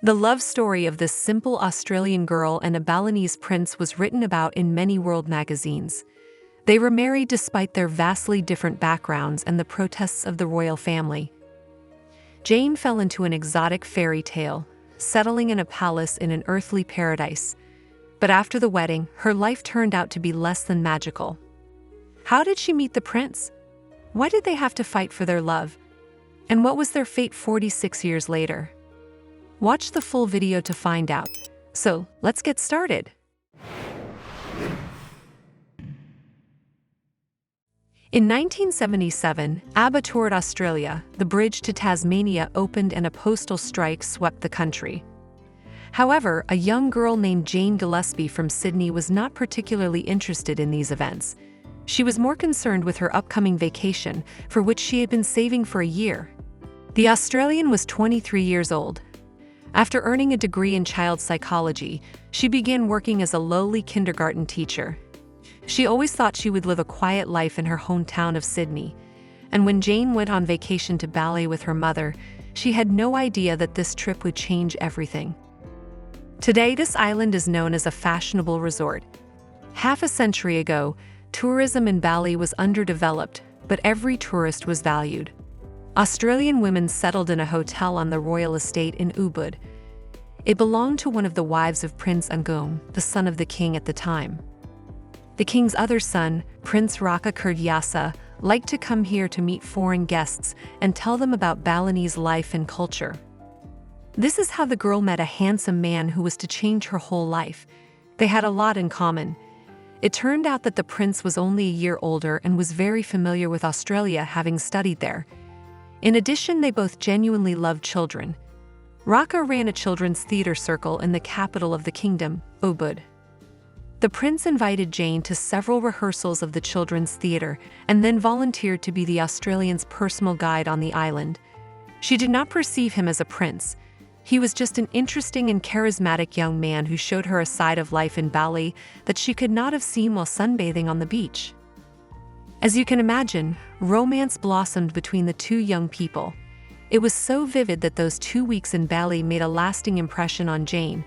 The love story of this simple Australian girl and a Balinese prince was written about in many world magazines. They were married despite their vastly different backgrounds and the protests of the royal family. Jane fell into an exotic fairy tale, settling in a palace in an earthly paradise. But after the wedding, her life turned out to be less than magical. How did she meet the prince? Why did they have to fight for their love? And what was their fate 46 years later? Watch the full video to find out. So, let's get started. In 1977, ABBA toured Australia. The bridge to Tasmania opened and a postal strike swept the country. However, a young girl named Jane Gillespie from Sydney was not particularly interested in these events. She was more concerned with her upcoming vacation, for which she had been saving for a year. The Australian was 23 years old. After earning a degree in child psychology, she began working as a lowly kindergarten teacher. She always thought she would live a quiet life in her hometown of Sydney. And when Jane went on vacation to Bali with her mother, she had no idea that this trip would change everything. Today, this island is known as a fashionable resort. Half a century ago, tourism in Bali was underdeveloped, but every tourist was valued. Australian women settled in a hotel on the royal estate in Ubud. It belonged to one of the wives of Prince Angum, the son of the king at the time. The king's other son, Prince Raka Kurdiasa, liked to come here to meet foreign guests and tell them about Balinese life and culture. This is how the girl met a handsome man who was to change her whole life. They had a lot in common. It turned out that the prince was only a year older and was very familiar with Australia, having studied there. In addition, they both genuinely loved children. Raka ran a children's theater circle in the capital of the kingdom, Ubud. The prince invited Jane to several rehearsals of the children's theater and then volunteered to be the Australian's personal guide on the island. She did not perceive him as a prince. He was just an interesting and charismatic young man who showed her a side of life in Bali that she could not have seen while sunbathing on the beach. As you can imagine, romance blossomed between the two young people. It was so vivid that those 2 weeks in Bali made a lasting impression on Jane.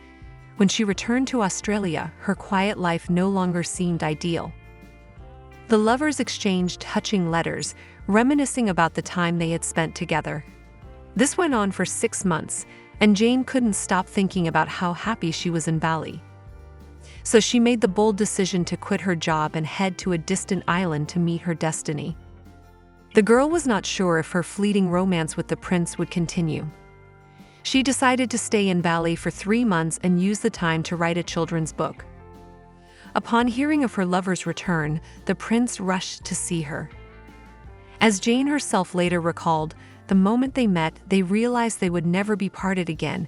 When she returned to Australia, her quiet life no longer seemed ideal. The lovers exchanged touching letters, reminiscing about the time they had spent together. This went on for 6 months, and Jane couldn't stop thinking about how happy she was in Bali. So she made the bold decision to quit her job and head to a distant island to meet her destiny. The girl was not sure if her fleeting romance with the prince would continue. She decided to stay in Bali for 3 months and use the time to write a children's book. Upon hearing of her lover's return, the prince rushed to see her. As Jane herself later recalled, the moment they met, they realized they would never be parted again.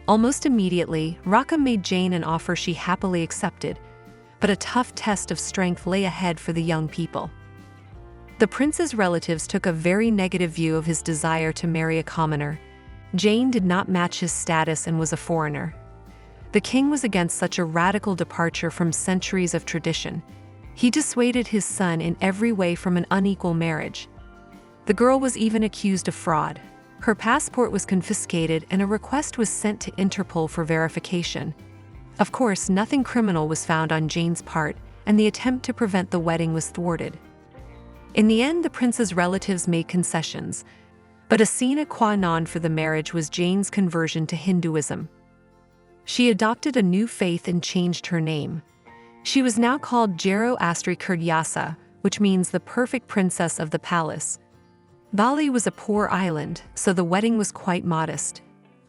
Almost immediately, Raka made Jane an offer she happily accepted, but a tough test of strength lay ahead for the young people. The prince's relatives took a very negative view of his desire to marry a commoner. Jane did not match his status and was a foreigner. The king was against such a radical departure from centuries of tradition. He dissuaded his son in every way from an unequal marriage. The girl was even accused of fraud. Her passport was confiscated and a request was sent to Interpol for verification. Of course, nothing criminal was found on Jane's part, and the attempt to prevent the wedding was thwarted. In the end, the prince's relatives made concessions, but a sine qua non for the marriage was Jane's conversion to Hinduism. She adopted a new faith and changed her name. She was now called Zoroastri Kurdiasa, which means the perfect princess of the palace. Bali was a poor island, so the wedding was quite modest.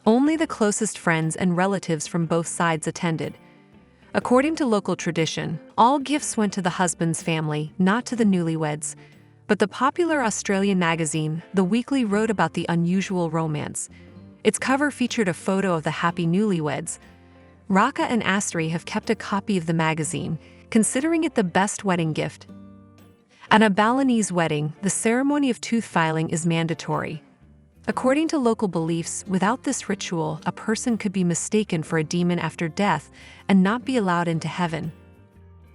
Only the closest friends and relatives from both sides attended. According to local tradition, all gifts went to the husband's family, not to the newlyweds. But the popular Australian magazine, The Weekly, wrote about the unusual romance. Its cover featured a photo of the happy newlyweds. Raka and Astri have kept a copy of the magazine, considering it the best wedding gift. At a Balinese wedding, the ceremony of tooth filing is mandatory. According to local beliefs, without this ritual, a person could be mistaken for a demon after death and not be allowed into heaven.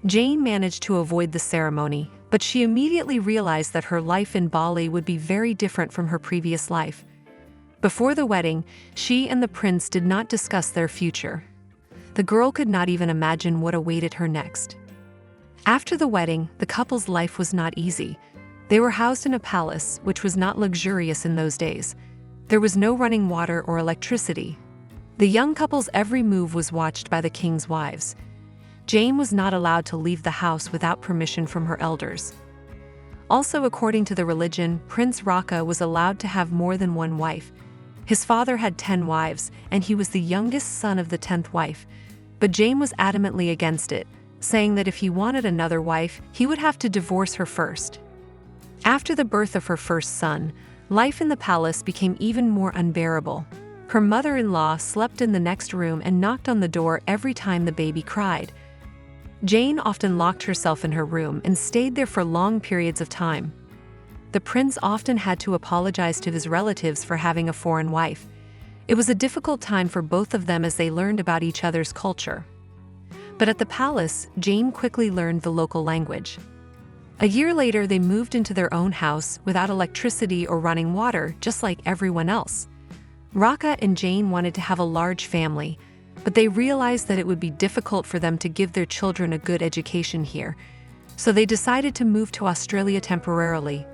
Jane managed to avoid the ceremony, but she immediately realized that her life in Bali would be very different from her previous life. Before the wedding, she and the prince did not discuss their future. The girl could not even imagine what awaited her next. After the wedding, the couple's life was not easy. They were housed in a palace, which was not luxurious in those days. There was no running water or electricity. The young couple's every move was watched by the king's wives. Jane was not allowed to leave the house without permission from her elders. Also, according to the religion, Prince Raka was allowed to have more than one wife. His father had 10 wives, and he was the youngest son of the 10th wife. But Jane was adamantly against it, saying that if he wanted another wife, he would have to divorce her first. After the birth of her first son, life in the palace became even more unbearable. Her mother-in-law slept in the next room and knocked on the door every time the baby cried. Jane often locked herself in her room and stayed there for long periods of time. The prince often had to apologize to his relatives for having a foreign wife. It was a difficult time for both of them as they learned about each other's culture. But at the palace, Jane quickly learned the local language. A year later, they moved into their own house without electricity or running water, just like everyone else. Raka and Jane wanted to have a large family, but they realized that it would be difficult for them to give their children a good education here, so they decided to move to Australia temporarily.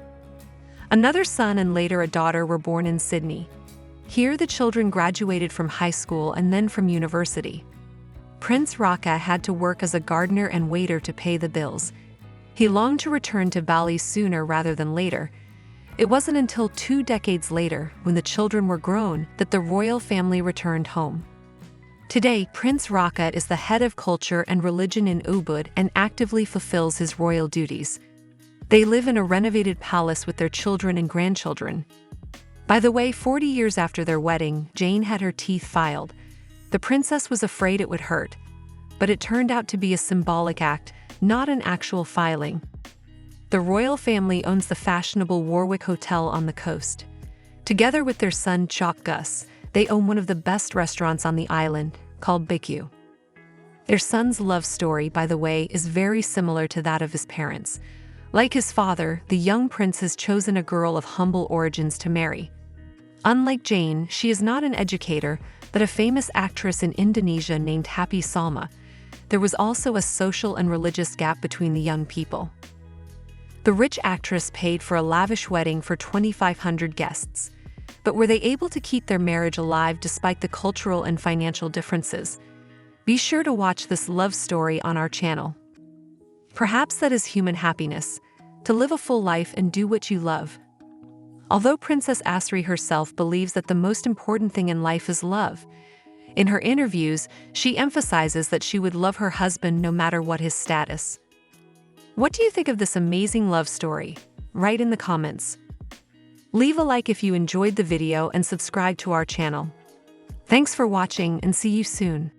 Another son and later a daughter were born in Sydney. Here, the children graduated from high school and then from university. Prince Raka had to work as a gardener and waiter to pay the bills. He longed to return to Bali sooner rather than later. It wasn't until 2 decades later, when the children were grown, that the royal family returned home. Today, Prince Raka is the head of culture and religion in Ubud and actively fulfills his royal duties. They live in a renovated palace with their children and grandchildren. By the way, 40 years after their wedding, Jane had her teeth filed. The princess was afraid it would hurt, but it turned out to be a symbolic act, not an actual filing. The royal family owns the fashionable Warwick Hotel on the coast. Together with their son Chok Gus, they own one of the best restaurants on the island, called Bikku. Their son's love story, by the way, is very similar to that of his parents. Like his father, the young prince has chosen a girl of humble origins to marry. Unlike Jane, she is not an educator, but a famous actress in Indonesia named Happy Salma. There was also a social and religious gap between the young people. The rich actress paid for a lavish wedding for 2,500 guests. But were they able to keep their marriage alive despite the cultural and financial differences? Be sure to watch this love story on our channel. Perhaps that is human happiness, to live a full life and do what you love. Although Princess Asri herself believes that the most important thing in life is love, in her interviews, she emphasizes that she would love her husband no matter what his status. What do you think of this amazing love story? Write in the comments. Leave a like if you enjoyed the video and subscribe to our channel. Thanks for watching and see you soon.